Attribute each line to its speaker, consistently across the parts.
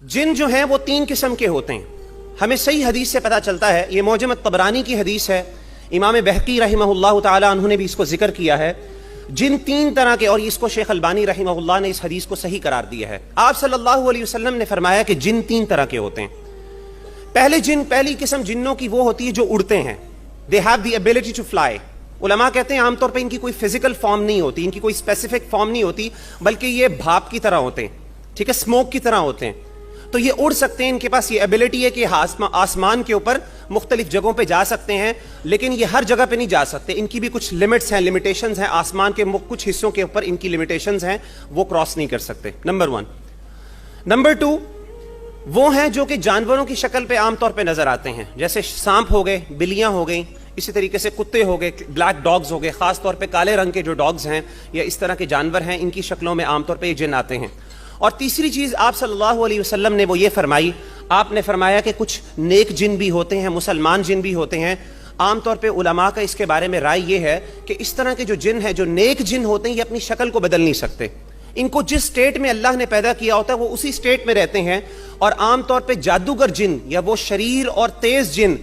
Speaker 1: जिन जो हैं वो तीन किस्म के होते हैं। हमें सही हदीस से पता चलता है, ये मौजम तबरानी की हदीस है, इमाम बहकी रहमहुल्लाह ताला उन्होंने भी इसको जिक्र किया है। जिन तीन तरह के, और इसको शेख अलबानी रहमहुल्लाह ने इस हदीस को सही करार दिया है। आप सल्लल्लाहु अलैहि वसल्लम ने फरमाया कि जिन तीन तरह के होते हैं। पहली किस्म जिन्नों की वो होती है जो उड़ते हैं, they have the ability to fly. उलमा कहते हैं आमतौर पर इनकी कोई फिजिकल फॉर्म नहीं होती, इनकी कोई स्पेसिफिक फॉर्म नहीं होती, बल्कि ये भाप की तरह होते हैं, ठीक है, स्मोक की तरह होते हैं। तो ये उड़ सकते हैं, इनके पास ये एबिलिटी है कि आसमान के ऊपर मुख्तलिफ जगहों पे जा सकते हैं, लेकिन ये हर जगह पे नहीं जा सकते। इनकी भी कुछ लिमिट्स हैं, लिमिटेशंस हैं। आसमान के कुछ हिस्सों के ऊपर इनकी लिमिटेशंस हैं, वो क्रॉस नहीं कर सकते। नंबर 1। नंबर 2, वो हैं जो कि जानवरों की शक्ल पे आमतौर पे नजर आते हैं, जैसे सांप हो गए, बिल्लियां हो गई, इसी तरीके से कुत्ते हो गए, ब्लैक डॉग्स हो गए, खास तौर पे काले रंग के जो डॉग्स हैं या इस तरह के जानवर हैं, इनकी शक्लों में आमतौर पे ये जिन आते हैं। और तीसरी चीज आप सल्लल्लाहु अलैहि वसल्लम ने वो ये फरमाई, आपने फरमाया कि कुछ नेक जिन भी होते हैं, मुसलमान जिन भी होते हैं। आमतौर पे उलमा का इसके बारे में राय ये है कि इस तरह के जो जिन है, जो नेक जिन होते हैं, ये अपनी शक्ल को बदल नहीं सकते। इनको जिस स्टेट में अल्लाह ने पैदा किया होता है वो उसी स्टेट में रहते हैं। और आमतौर पे जादूगर जिन या वो शरीर और तेज जिन,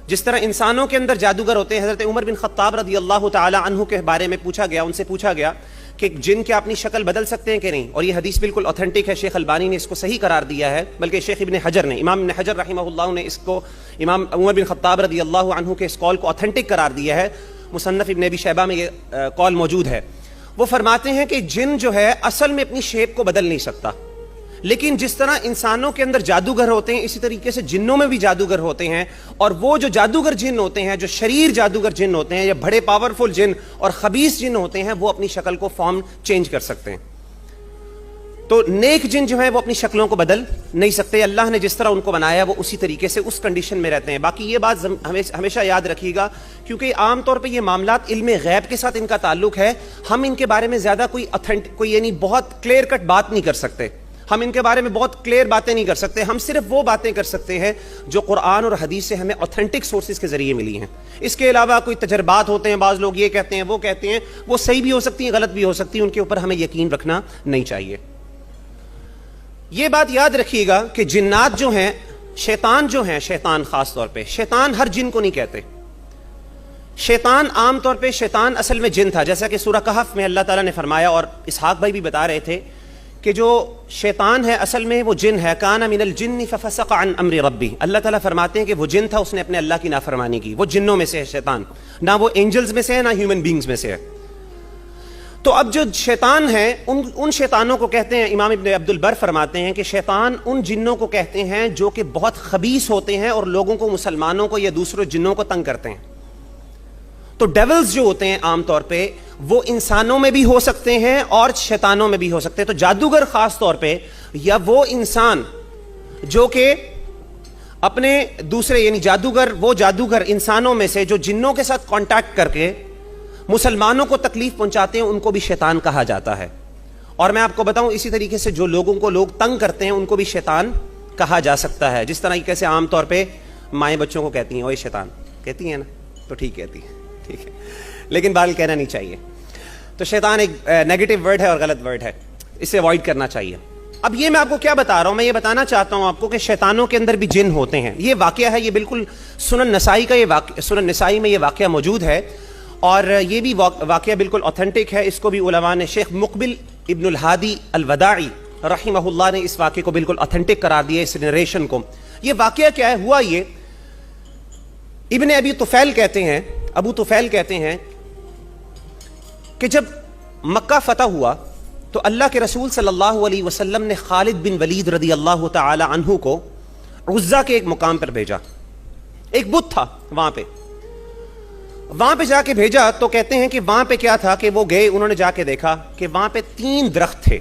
Speaker 1: जिस तरह इंसानों के अंदर जादूगर होते हैं, हजरत उमर बिन खत्ताब रदी अल्लाह ताला अन्हु के बारे में पूछा गया, उनसे पूछा गया कि जिन क्या अपनी शक्ल बदल सकते हैं कि नहीं, और ये हदीस बिल्कुल ऑथेंटिक है। शेख अलबानी ने इसको सही करार दिया है, बल्कि शेख इब्न हजर ने, इमाम इब्न हजर रहमहुल्लाह ने इसको इमाम उमर बिन खत्ताब रदी अल्लाह अन्हु के इस कॉल को ऑथेंटिक करार दिया है। मुसन्नफ इब्न अबी शैबा में ये कॉल मौजूद है। वो फरमाते हैं कि जिन जो है असल में अपनी शेप को बदल नहीं सकता, लेकिन जिस तरह इंसानों के अंदर जादूगर होते हैं, इसी तरीके से जिन्नों में भी जादूगर होते हैं। और वो जो जादूगर जिन होते हैं, जो शरीर जादूगर जिन होते हैं, या बड़े पावरफुल जिन और खबीस जिन होते हैं, वो अपनी शक्ल को फॉर्म चेंज कर सकते हैं। तो नेक जिन जो है वो अपनी शक्लों को बदल नहीं सकते। अल्लाह ने जिस तरह उनको बनाया वो उसी तरीके से उस कंडीशन में रहते हैं। बाकी ये बात हमेशा याद रखिएगा, क्योंकि आमतौर पे ये मामलात इल्म गैब के साथ इनका ताल्लुक है। हम इनके बारे में ज्यादा कोई यानी बहुत क्लियर कट बात नहीं कर सकते, हम इनके बारे में बहुत क्लियर बातें नहीं कर सकते। हम सिर्फ वो बातें कर सकते हैं जो कुरान और हदीस से हमें ऑथेंटिक सोर्सेज के जरिए मिली हैं। इसके अलावा कोई तजर्बात होते हैं, बाज लोग ये कहते हैं, वो कहते हैं, वो सही भी हो सकती हैं, गलत भी हो सकती हैं, उनके ऊपर हमें यकीन रखना नहीं चाहिए। ये बात याद रखिएगा कि जिन्नात जो हैं, शैतान जो हैं, शैतान खास तौर पे, शैतान हर जिन को नहीं कहते। शैतान आमतौर पे, शैतान असल में जिन था, जैसा कि सूरह कहफ में अल्लाह ताला ने फरमाया, और इसहाक भाई भी बता रहे थे कि जो शैतान है असल में वो जिन है। काना मिनल जिन्नि फफसक़ अन अम्रि रब्बी। अल्लाह ताला फरमाते हैं कि वो जिन था, उसने अपने अल्लाह की नाफरमानी की। वो जिन्नों में से है शैतान, ना वो एंजल्स में से है, ना ह्यूमन बींग्स में से है। तो अब जो शैतान है, उन शैतानों को कहते हैं, इमाम इब्न अब्दुल बर फरमाते हैं कि शैतान उन जिन्नों को कहते हैं जो कि बहुत खबीस होते हैं और लोगों को, मुसलमानों को या दूसरे जिन्नों को तंग करते हैं। तो डेविल्स जो होते हैं आमतौर पे वो इंसानों में भी हो सकते हैं और शैतानों में भी हो सकते हैं। तो जादूगर खास तौर पे, या वो इंसान जो कि अपने दूसरे यानी जादूगर, वो जादूगर इंसानों में से जो जिन्नों के साथ कांटेक्ट करके मुसलमानों को तकलीफ पहुंचाते हैं, उनको भी शैतान कहा जाता है। और मैं आपको बताऊं, इसी तरीके से जो लोगों को लोग तंग करते हैं उनको भी शैतान कहा जा सकता है। जिस तरह कैसे आमतौर पे माएँ बच्चों को कहती हैं ओए शैतान, कहती हैं ना, तो ठीक कहती है, ठीक है, लेकिन बाल कहना नहीं चाहिए। तो शैतान एक नेगेटिव वर्ड है और गलत वर्ड है, इसे अवॉइड करना चाहिए। अब ये मैं आपको क्या बता रहा हूं, मैं ये बताना चाहता हूं आपको कि शैतानों के अंदर भी जिन होते हैं। ये वाकया है, ये बिल्कुल सुनन नसाई का, ये सुनन नसाई में ये वाकया मौजूद है, और ये भी वाकया बिल्कुल ऑथेंटिक है। इसको भी उलमा ने, शेख मुकबिल इब्नुल हादी अल-वदाई रहमहुल्लाह ने इस वाकये को बिल्कुल ऑथेंटिक करार दिया, इस नरेशन को। ये वाकया क्या है, हुआ ये, इब्न अबी तुफैल कहते हैं, अबू तुफैल कहते हैं कि जब मक्का फतह हुआ तो अल्लाह के रसूल सल्लल्लाहु अलैहि वसल्लम ने खालिद बिन वलीद रदी अल्लाह ताला अन्हु को उज़्ज़ा के एक मुकाम पर भेजा। एक बुत था वहां पे जाके भेजा। तो कहते हैं कि वहां पे क्या था कि वो गए, उन्होंने जाके देखा कि वहां पे तीन दरख्त थे,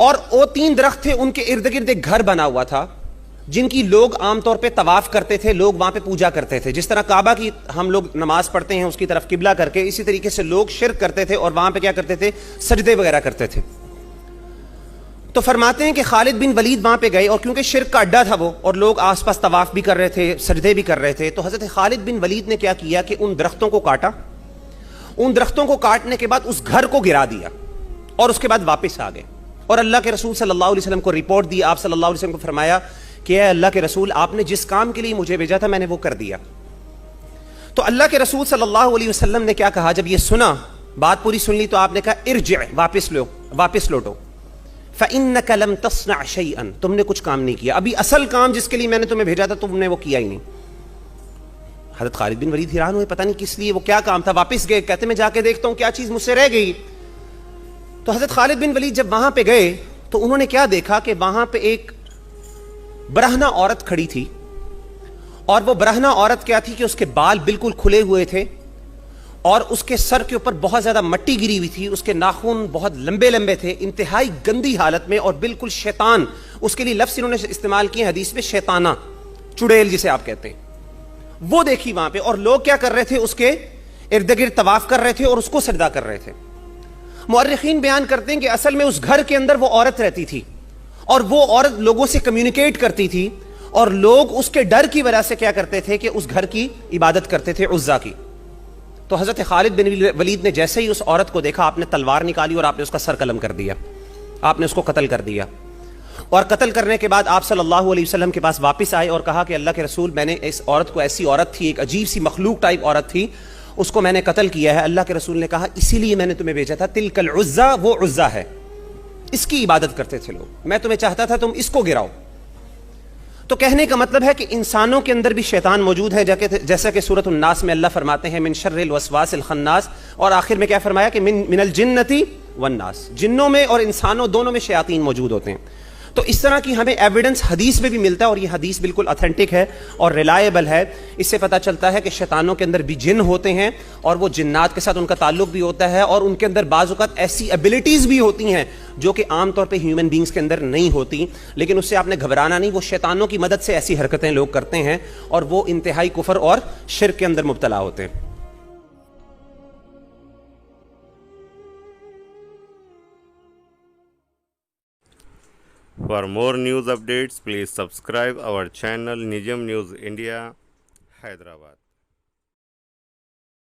Speaker 1: और वो तीन दरख्त थे, उनके इर्द गिर्द एक घर बना हुआ था जिनकी लोग आमतौर पे तवाफ करते थे, लोग वहां पे पूजा करते थे। जिस तरह काबा की हम लोग नमाज पढ़ते हैं उसकी तरफ किबला करके, इसी तरीके से लोग शिर्क करते थे और वहां पे क्या करते थे, सजदे वगैरह करते थे। तो फरमाते हैं कि खालिद बिन वलीद वहां पे गए, और क्योंकि शिर्क का अड्डा था वो, और लोग आसपास तवाफ भी कर रहे थे, सजदे भी कर रहे थे, तो हजरत खालिद बिन वलीद ने क्या किया कि उन दरख्तों को काटा। उन दरख्तों को काटने के बाद उस घर को गिरा दिया और उसके बाद वापस आ गए। اور اللہ کے رسول صلی اللہ علیہ وسلم کو رپورٹ دی. آپ صلی اللہ علیہ وسلم کو فرمایا کہ اے اللہ کے رسول آپ نے جس کام کے لیے مجھے بھیجا تھا میں نے وہ کر دیا. تو اللہ کے رسول صلی اللہ علیہ وسلم نے کیا کہا جب یہ سنا, بات پوری سن لی, تو آپ نے کہا ارجع, واپس لوٹو, فإنک لم تصنع شیئا, تم نے کچھ کام نہیں کیا, ابھی اصل کام جس کے لیے میں نے تمہیں بھیجا تھا تم نے وہ کیا ہی نہیں. حضرت خالد بن ولید حیران ہوئے, پتہ نہیں کس لیے, وہ کیا کام تھا. واپس گئے, کہتے میں جا کے دیکھتا ہوں کیا چیز مجھ سے رہ گئی. تو حضرت خالد بن ولید جب وہاں پہ گئے تو انہوں نے کیا دیکھا کہ وہاں پہ ایک برہنہ عورت کھڑی تھی, اور وہ برہنہ عورت کیا تھی کہ اس کے بال بالکل کھلے ہوئے تھے, اور اس کے سر کے اوپر بہت زیادہ مٹی گری ہوئی تھی, اس کے ناخن بہت لمبے لمبے تھے, انتہائی گندی حالت میں, اور بالکل شیطان, اس کے لیے لفظ انہوں نے استعمال کیے حدیث میں شیطانہ, چڑیل جسے آپ کہتے ہیں, وہ دیکھی وہاں پہ. اور لوگ کیا کر رہے تھے, اس کے ارد گرد طواف کر رہے تھے اور اس کو سجدہ کر رہے تھے. مورخین بیان کرتے ہیں کہ اصل میں اس گھر کے اندر وہ عورت رہتی تھی, اور وہ عورت لوگوں سے کمیونیکیٹ کرتی تھی, اور لوگ اس کے ڈر کی وجہ سے کیا کرتے تھے کہ اس گھر کی عبادت کرتے تھے, عزا کی. تو حضرت خالد بن ولید نے جیسے ہی اس عورت کو دیکھا, آپ نے تلوار نکالی اور آپ نے اس کا سر قلم کر دیا, آپ نے اس کو قتل کر دیا. اور قتل کرنے کے بعد آپ صلی اللہ علیہ وسلم کے پاس واپس آئے اور کہا کہ اللہ کے رسول میں نے اس عورت کو, ایسی عورت تھی, ایک عجیب سی مخلوق ٹائپ عورت تھی, اس کو میں نے قتل کیا ہے. اللہ کے رسول نے کہا اسی لیے میں نے تمہیں بھیجا تھا, تلک العزا, وہ عزا ہے, اس کی عبادت کرتے تھے لوگ, میں تمہیں چاہتا تھا تم اس کو گراؤ. تو کہنے کا مطلب ہے کہ انسانوں کے اندر بھی شیطان موجود ہے, جیسا کہ سورۃ الناس میں اللہ فرماتے ہیں من شر الوسواس الخناس, اور آخر میں کیا فرمایا کہ من الجنتی والناس, جنوں میں اور انسانوں دونوں میں شیاطین موجود ہوتے ہیں. تو اس طرح کی ہمیں ایویڈنس حدیث میں بھی ملتا ہے, اور یہ حدیث بالکل اتھینٹک ہے اور ریلائبل ہے. اس سے پتہ چلتا ہے کہ شیطانوں کے اندر بھی جن ہوتے ہیں, اور وہ جنات کے ساتھ ان کا تعلق بھی ہوتا ہے, اور ان کے اندر بعض اوقات ایسی ایبلٹیز بھی ہوتی ہیں جو کہ عام طور پہ ہیومن بینگز کے اندر نہیں ہوتی. لیکن اس سے آپ نے گھبرانا نہیں, وہ شیطانوں کی مدد سے ایسی حرکتیں لوگ کرتے ہیں, اور وہ انتہائی کفر اور شرک کے اندر مبتلا ہوتے ہیں.
Speaker 2: For more news updates, please subscribe our channel Nijam News India, Hyderabad.